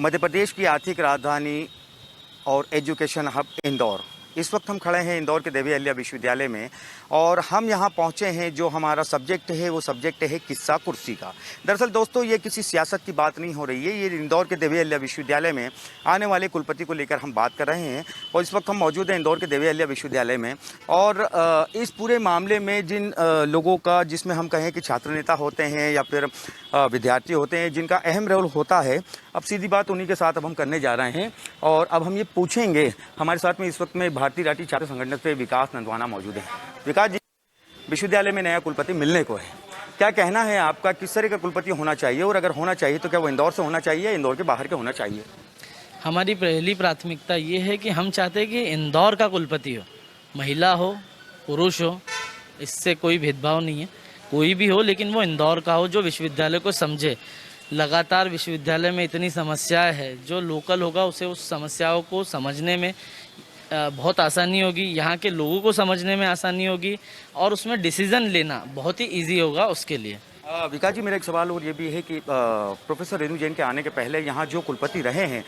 मध्य प्रदेश की आर्थिक राजधानी और एजुकेशन हब इंदौर। इस वक्त हम खड़े हैं इंदौर के देवी अहिल्या विश्वविद्यालय में और हम यहाँ पहुँचे हैं। जो हमारा सब्जेक्ट है वो सब्जेक्ट है किस्सा कुर्सी का। दरअसल दोस्तों ये किसी सियासत की बात नहीं हो रही है, ये इंदौर के देवी अहिल्या विश्वविद्यालय में आने वाले कुलपति को लेकर हम बात कर रहे हैं। और इस वक्त हम मौजूद हैं इंदौर के देवी अहिल्या विश्वविद्यालय में और इस पूरे मामले में जिन लोगों का, जिसमें हम कहें कि छात्र नेता होते हैं या फिर विद्यार्थी होते हैं, जिनका अहम रोल होता है, अब सीधी बात उन्हीं के साथ अब हम करने जा रहे हैं। और अब हम ये पूछेंगे, हमारे साथ में इस वक्त में भारतीय राठी छात्र संगठन से विकास नंदवाना मौजूद है। विकास जी, विश्वविद्यालय में नया कुलपति मिलने को है, क्या कहना है आपका? किस तरह का कुलपति होना चाहिए और अगर होना चाहिए तो क्या वो इंदौर से होना चाहिए या इंदौर के बाहर के होना चाहिए? हमारी पहली प्राथमिकता ये है कि हम चाहते हैं कि इंदौर का कुलपति हो, महिला हो पुरुष हो, इससे कोई भेदभाव नहीं है, कोई भी हो, लेकिन वो इंदौर का हो जो विश्वविद्यालय को समझे। लगातार विश्वविद्यालय में इतनी समस्याएं हैं, जो लोकल होगा उसे उस समस्याओं को समझने में बहुत आसानी होगी, यहाँ के लोगों को समझने में आसानी होगी और उसमें डिसीज़न लेना बहुत ही इजी होगा उसके लिए। विकास जी, मेरा एक सवाल और ये भी है कि प्रोफेसर रेणु जैन के आने के पहले यहाँ जो कुलपति रहे हैं,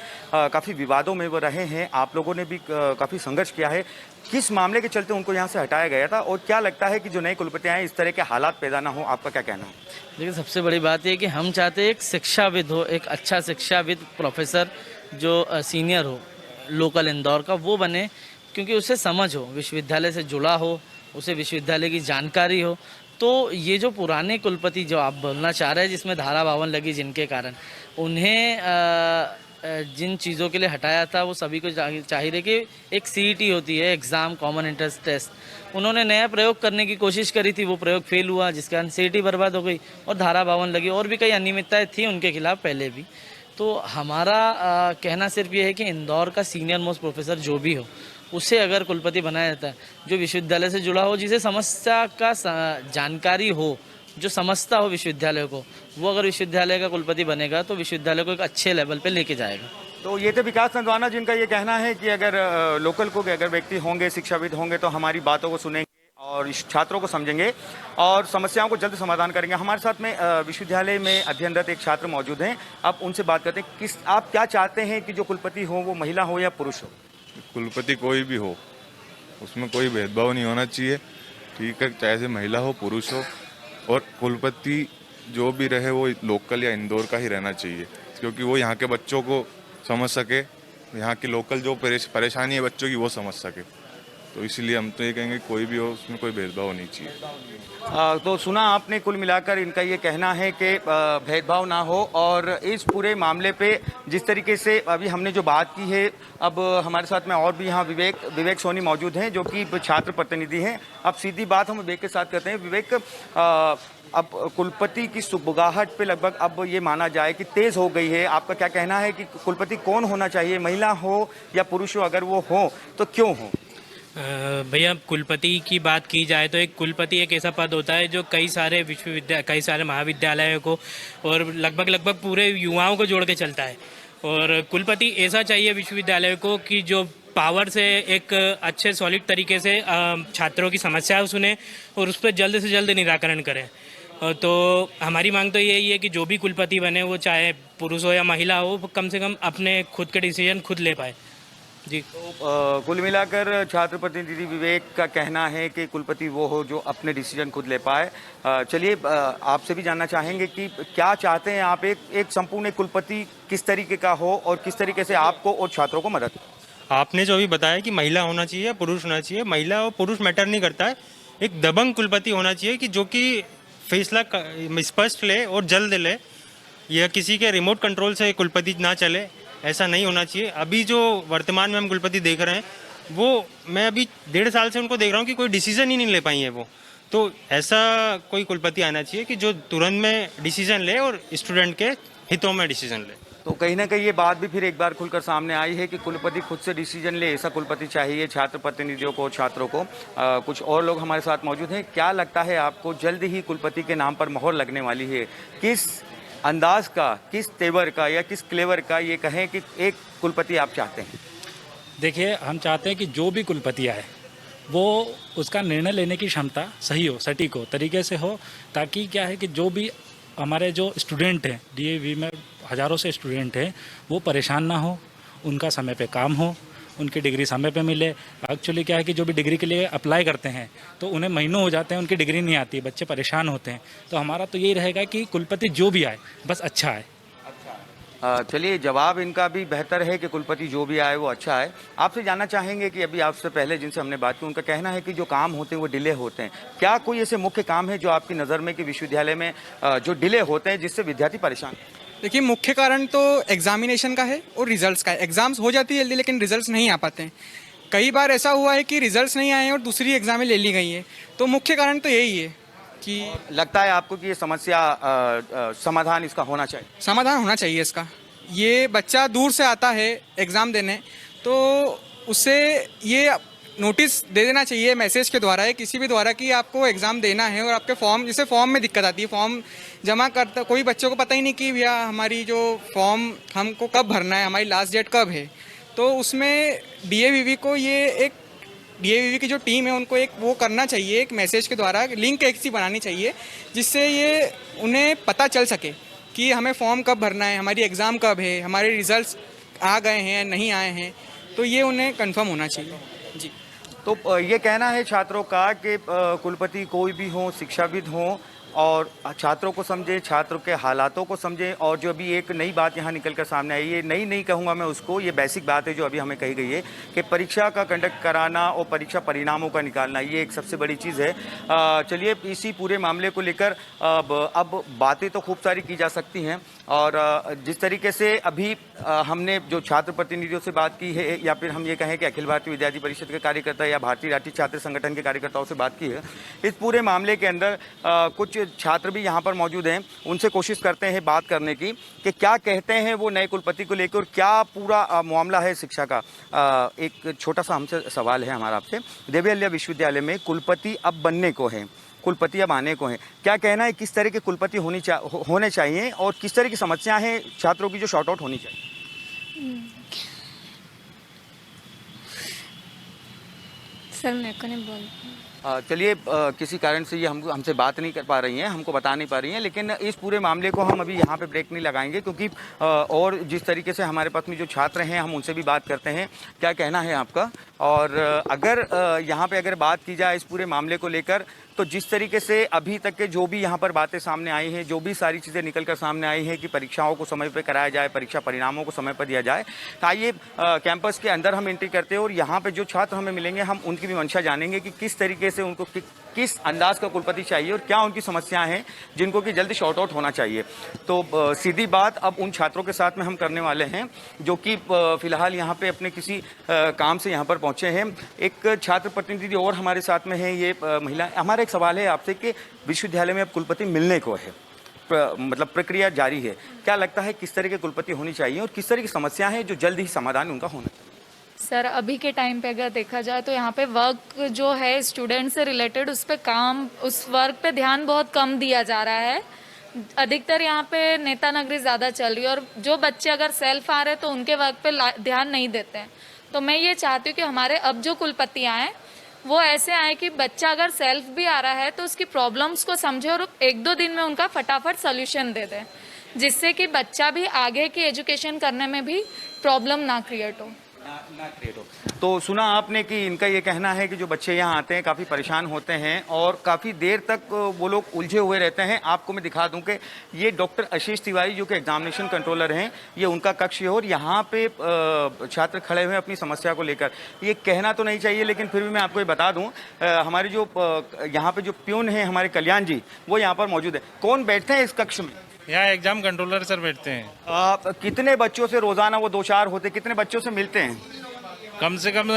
काफ़ी विवादों में वो रहे हैं, आप लोगों ने भी काफ़ी संघर्ष किया है। किस मामले के चलते उनको यहाँ से हटाया गया था और क्या लगता है कि जो नए कुलपति आए इस तरह के हालात पैदा ना हो? आपका क्या कहना है? देखिए, सबसे बड़ी बात यह कि हम चाहते हैं एक शिक्षाविद हो, एक अच्छा शिक्षाविद प्रोफेसर जो सीनियर हो लोकल इंदौर का, वो बने, क्योंकि उसे समझ हो, विश्वविद्यालय से जुड़ा हो, उसे विश्वविद्यालय की जानकारी हो। तो ये जो पुराने कुलपति जो आप बोलना चाह रहे हैं, जिसमें धारा 52 लगी, जिनके कारण उन्हें जिन चीज़ों के लिए हटाया था वो सभी को चाहिए कि एक सीईटी होती है, एग्ज़ाम कॉमन एंट्रेंस टेस्ट, उन्होंने नया प्रयोग करने की कोशिश करी थी, वो प्रयोग फेल हुआ, जिसके कारण सीईटी बर्बाद हो गई और धारा 52 लगी। और भी कई अनियमितताएं थी उनके खिलाफ पहले भी। तो हमारा कहना सिर्फ ये है कि इंदौर का सीनियर मोस्ट प्रोफेसर जो भी हो, उसे अगर कुलपति बनाया जाता है जो विश्वविद्यालय से जुड़ा हो, जिसे समस्या का जानकारी हो, जो समझता हो विश्वविद्यालय को, वो अगर विश्वविद्यालय का कुलपति बनेगा तो विश्वविद्यालय को एक अच्छे लेवल पे लेके जाएगा। तो ये थे विकास नंदवाना, जिनका ये कहना है कि अगर लोकल को अगर व्यक्ति होंगे, शिक्षाविद होंगे तो हमारी बातों को सुनेंगे और छात्रों को समझेंगे और समस्याओं को जल्द समाधान करेंगे। हमारे साथ में विश्वविद्यालय में अध्ययनरत एक छात्र मौजूद हैं, आप उनसे बात करते हैं। आप क्या चाहते हैं कि जो कुलपति हो वो महिला हो या पुरुष हो? कुलपति कोई भी हो, उसमें कोई भेदभाव नहीं होना चाहिए, ठीक है, चाहे से महिला हो पुरुष हो। और कुलपति जो भी रहे वो लोकल या इंदौर का ही रहना चाहिए, क्योंकि वो यहाँ के बच्चों को समझ सके, यहाँ की लोकल जो परेशानी है बच्चों की वो समझ सके। तो इसलिए हम तो ये कहेंगे कोई भी हो, उसमें कोई भेदभाव नहीं चाहिए। तो सुना आपने, कुल मिलाकर इनका ये कहना है कि भेदभाव ना हो। और इस पूरे मामले पे जिस तरीके से अभी हमने जो बात की है, अब हमारे साथ में और भी यहाँ विवेक सोनी मौजूद हैं जो कि छात्र प्रतिनिधि हैं। अब सीधी बात हम विवेक के साथ करते हैं। विवेक, अब कुलपति की सुबगाहट पे लगभग अब ये माना जाए कि तेज़ हो गई है। आपका क्या कहना है कि कुलपति कौन होना चाहिए, महिला हो या पुरुष हो? अगर वो हो तो क्यों हो? भैया, कुलपति की बात की जाए तो एक कुलपति एक ऐसा पद होता है जो कई सारे महाविद्यालयों को और लगभग पूरे युवाओं को जोड़ के चलता है। और कुलपति ऐसा चाहिए विश्वविद्यालय को कि जो पावर से एक अच्छे सॉलिड तरीके से छात्रों की समस्याएं सुने और उस पर जल्द से जल्द निराकरण करें। तो हमारी मांग तो यही है कि जो भी कुलपति बने, वो चाहे पुरुष हो या महिला हो, कम से कम अपने खुद के डिसीजन खुद ले पाए जी। तो कुल मिलाकर छात्र प्रतिनिधि विवेक का कहना है कि कुलपति वो हो जो अपने डिसीजन खुद ले पाए। चलिए, आपसे भी जानना चाहेंगे कि क्या चाहते हैं आप, एक संपूर्ण कुलपति किस तरीके का हो और किस तरीके से आपको और छात्रों को मदद? आपने जो भी बताया कि महिला होना चाहिए या पुरुष होना चाहिए, महिला और पुरुष मैटर नहीं करता है, एक दबंग कुलपति होना चाहिए कि जो कि फैसला स्पष्ट ले और जल्द ले, यह किसी के रिमोट कंट्रोल से कुलपति ना चले, ऐसा नहीं होना चाहिए। अभी जो वर्तमान में हम कुलपति देख रहे हैं, वो मैं अभी 1.5 साल से उनको देख रहा हूँ कि कोई डिसीजन ही नहीं ले पाई है वो। तो ऐसा कोई कुलपति आना चाहिए कि जो तुरंत में डिसीजन ले और स्टूडेंट के हितों में डिसीजन ले। तो कहीं ना कहीं ये बात भी फिर एक बार खुलकर सामने आई है कि कुलपति खुद से डिसीजन ले, ऐसा कुलपति चाहिए छात्र प्रतिनिधियों को, छात्रों को। कुछ और लोग हमारे साथ मौजूद हैं। क्या लगता है आपको, जल्द ही कुलपति के नाम पर मोहर लगने वाली है? किस अंदाज का, किस तेवर का या किस क्लेवर का ये कहें कि एक कुलपति आप चाहते हैं? देखिए, हम चाहते हैं कि जो भी कुलपति आए वो उसका निर्णय लेने की क्षमता सही हो, सटीक हो, तरीके से हो, ताकि क्या है कि जो भी हमारे जो स्टूडेंट हैं डीएवी में हज़ारों से स्टूडेंट हैं वो परेशान ना हो, उनका समय पे काम हो, उनकी डिग्री समय पे मिले। एक्चुअली क्या है कि जो भी डिग्री के लिए अप्लाई करते हैं तो उन्हें महीनों हो जाते हैं, उनकी डिग्री नहीं आती, बच्चे परेशान होते हैं। तो हमारा तो यही रहेगा कि कुलपति जो भी आए बस अच्छा आए। चलिए, जवाब इनका भी बेहतर है कि कुलपति जो भी आए वो अच्छा है। आपसे जानना चाहेंगे कि अभी आपसे पहले जिनसे हमने बात की उनका कहना है कि जो काम होते हैं वो डिले होते हैं। क्या कोई ऐसे मुख्य काम है जो आपकी नज़र में कि विश्वविद्यालय में जो डिले होते हैं जिससे विद्यार्थी परेशान? देखिए, मुख्य कारण तो एग्जामिनेशन का है और रिजल्ट्स का है। एग्जाम्स हो जाती है जल्दी लेकिन रिजल्ट्स नहीं आ पाते हैं। कई बार ऐसा हुआ है कि रिजल्ट्स नहीं आए हैं और दूसरी एग्जामें ले ली गई हैं। तो मुख्य कारण तो यही है कि लगता है आपको कि ये समस्या समाधान इसका होना चाहिए? समाधान होना चाहिए इसका। ये बच्चा दूर से आता है एग्ज़ाम देने, तो उससे ये नोटिस दे देना चाहिए मैसेज के द्वारा या किसी भी द्वारा कि आपको एग्ज़ाम देना है। और आपके फॉर्म, जैसे फॉर्म में दिक्कत आती है, फॉर्म जमा करता कोई बच्चों को पता ही नहीं कि भैया हमारी जो फॉर्म हमको कब भरना है, हमारी लास्ट डेट कब है। तो उसमें डीएवीवी को ये एक डीएवीवी की जो टीम है उनको एक वो करना चाहिए, एक मैसेज के द्वारा लिंक एक सी बनानी चाहिए जिससे ये उन्हें पता चल सके कि हमें फॉर्म कब भरना है, हमारी एग्ज़ाम कब है, हमारे रिजल्ट्स आ गए हैं नहीं आए हैं। तो ये उन्हें कंफर्म होना चाहिए जी। तो ये कहना है छात्रों का कि कुलपति कोई भी हो, शिक्षाविद हो और छात्रों को समझे, छात्रों के हालातों को समझे। और जो अभी एक नई बात यहाँ निकल कर सामने आई, ये नई नहीं कहूँगा मैं उसको, ये बेसिक बात है जो अभी हमें कही गई है कि परीक्षा का कंडक्ट कराना और परीक्षा परिणामों का निकालना, ये एक सबसे बड़ी चीज़ है। चलिए, इसी पूरे मामले को लेकर अब बातें तो खूब सारी की जा सकती हैं। और जिस तरीके से अभी हमने जो छात्र प्रतिनिधियों से बात की है, या फिर हम ये कहें कि अखिल भारतीय विद्यार्थी परिषद के कार्यकर्ता या भारतीय राष्ट्रीय छात्र संगठन के कार्यकर्ताओं से बात की है, इस पूरे मामले के अंदर कुछ छात्र भी यहाँ पर मौजूद हैं। उनसे कोशिश करते हैं बात करने की कि क्या कहते हैं वो नए कुलपति को लेकर और क्या पूरा मामला है शिक्षा का। एक छोटा सा हमसे सवाल है हमारा आपसे। देवी अहिल्या विश्वविद्यालय में कुलपति अब बनने को है, कुलपति अब आने को हैं, क्या कहना है किस तरह के कुलपति होने चाहिए और किस तरह की समस्याएं हैं छात्रों की जो शॉर्ट आउट होनी चाहिए? सर मेरे को नहीं बोल। चलिए, किसी कारण से ये हमसे बात नहीं कर पा रही हैं, हमको बता नहीं पा रही हैं, लेकिन इस पूरे मामले को हम अभी यहाँ पे ब्रेक नहीं लगाएंगे क्योंकि और जिस तरीके से हमारे पास में जो छात्र हैं हम उनसे भी बात करते हैं। क्या कहना है आपका? और अगर यहाँ पे अगर बात की जाए इस पूरे मामले को लेकर, तो जिस तरीके से अभी तक के जो भी यहाँ पर बातें सामने आई हैं, जो भी सारी चीज़ें निकल कर सामने आई हैं कि परीक्षाओं को समय पर कराया जाए, परीक्षा परिणामों को समय पर दिया जाए, तो आइए कैंपस के अंदर हम एंट्री करते हैं और यहाँ पे जो छात्र हमें मिलेंगे हम उनकी भी मंशा जानेंगे कि किस तरीके से उनको किस अंदाज का कुलपति चाहिए और क्या उनकी समस्याएं हैं जिनको कि जल्दी शॉर्ट आउट होना चाहिए। तो सीधी बात अब उन छात्रों के साथ में हम करने वाले हैं जो कि फिलहाल यहाँ पे अपने किसी काम से यहाँ पर पहुँचे हैं। एक छात्र प्रतिनिधि और हमारे साथ में है, ये महिला। हमारा एक सवाल है आपसे कि विश्वविद्यालय में अब कुलपति मिलने को है, मतलब प्रक्रिया जारी है, क्या लगता है किस तरह के कुलपति होनी चाहिए और किस तरह की समस्याएं हैं जो जल्द ही समाधान उनका होना चाहिए? सर अभी के टाइम पे अगर देखा जाए तो यहाँ पे वर्क जो है स्टूडेंट से रिलेटेड, उस पे काम, उस वर्क पे ध्यान बहुत कम दिया जा रहा है। अधिकतर यहाँ पे नेता नगरी ज़्यादा चल रही है और जो बच्चे अगर सेल्फ आ रहे हैं तो उनके वर्क पे ध्यान नहीं देते हैं। तो मैं ये चाहती हूँ कि हमारे अब जो कुलपति आए वो ऐसे आए कि बच्चा अगर सेल्फ भी आ रहा है तो उसकी प्रॉब्लम्स को समझे और 1-2 दिन में उनका फटाफट सोल्यूशन दे दे, जिससे कि बच्चा भी आगे की एजुकेशन करने में भी प्रॉब्लम ना क्रिएट हो। तो सुना आपने कि इनका ये कहना है कि जो बच्चे यहाँ आते हैं काफ़ी परेशान होते हैं और काफ़ी देर तक वो लोग उलझे हुए रहते हैं। आपको मैं दिखा दूं कि ये डॉक्टर आशीष तिवारी जो कि एग्जामिनेशन कंट्रोलर हैं, ये उनका कक्ष है और यहाँ पे छात्र खड़े हुए हैं अपनी समस्या को लेकर। ये कहना तो नहीं चाहिए लेकिन फिर भी मैं आपको ये बता दूँ, हमारे जो यहाँ पे जो प्यून हैं हमारे कल्याण जी, वो यहाँ पर मौजूद है। कौन बैठते हैं इस कक्ष में? यहाँ एग्जाम कंट्रोलर सर बैठते हैं। कितने बच्चों से रोजाना वो 2-4 होते, कितने बच्चों से मिलते हैं? कम से कम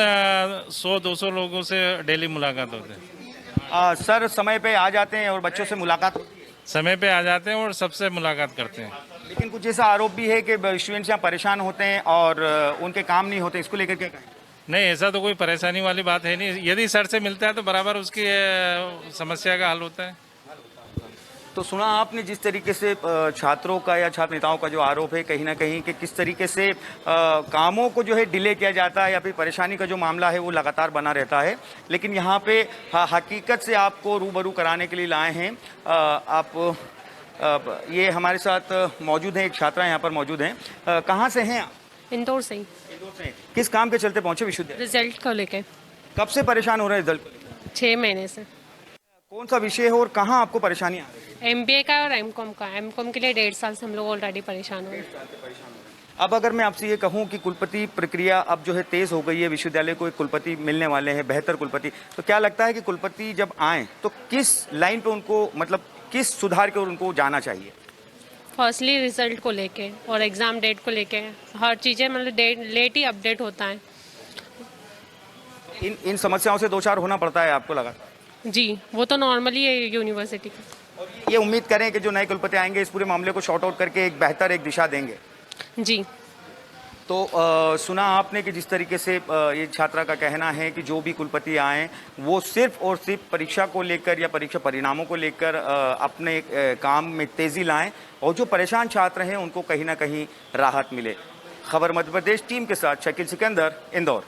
100-200 लोगों से डेली मुलाकात होते हैं। सर समय पे आ जाते हैं और बच्चों से मुलाकात होती है? समय पे आ जाते हैं और सबसे मुलाकात करते हैं। लेकिन कुछ ऐसा आरोप भी है कि स्टूडेंट्स यहाँ परेशान होते हैं और उनके काम नहीं होते, इसको लेकर क्या कहें? नहीं, ऐसा तो कोई परेशानी वाली बात है नहीं। यदि सर से मिलता है तो बराबर उसकी समस्या का हल होता है। तो सुना आपने जिस तरीके से छात्रों का या छात्र नेताओं का जो आरोप है कहीं ना कहीं कि किस तरीके से कामों को जो है डिले किया जाता है या फिर परेशानी का जो मामला है वो लगातार बना रहता है। लेकिन यहाँ पे हकीकत से आपको रूबरू कराने के लिए लाए हैं। आप ये हमारे साथ मौजूद हैं, एक छात्रा यहाँ पर मौजूद हैं। कहाँ से हैं आप? इंदौर से ही। इंदौर से। किस काम के चलते पहुँचे विश्वविद्यालय? रिजल्ट को लेके कब से परेशान हो रहे हैं रिजल्ट को लेकर? 6 महीने से। कौन सा विषय है और कहाँ आपको परेशानी आ रही है? MBA का और MCOM का। MCOM के लिए 1.5 साल से हम लोग ऑलरेडी परेशान हुए। अब अगर मैं आपसे ये कहूँ कि कुलपति प्रक्रिया अब जो है तेज़ हो गई है, विश्वविद्यालय को एक कुलपति मिलने वाले हैं, बेहतर कुलपति, तो क्या लगता है कि कुलपति जब आएँ तो किस लाइन पे उनको, मतलब किस सुधार की ओर उनको जाना चाहिए? फर्स्टली रिजल्ट को लेके और एग्ज़ाम डेट को लेके हर चीज़ें मतलब लेट ही अपडेट होता है। इन समस्याओं से दो चार होना पड़ता है आपको लगा? जी, वो तो नॉर्मली है यूनिवर्सिटी का। और ये उम्मीद करें कि जो नए कुलपति आएंगे इस पूरे मामले को शॉर्ट आउट करके एक बेहतर एक दिशा देंगे। जी। तो सुना आपने कि जिस तरीके से ये छात्रा का कहना है कि जो भी कुलपति आए वो सिर्फ और सिर्फ परीक्षा को लेकर या परीक्षा परिणामों को लेकर अपने काम में तेज़ी लाएं और जो परेशान छात्र हैं उनको कहीं ना कहीं राहत मिले। खबर मध्य प्रदेश टीम के साथ शकील सिकंदर, इंदौर।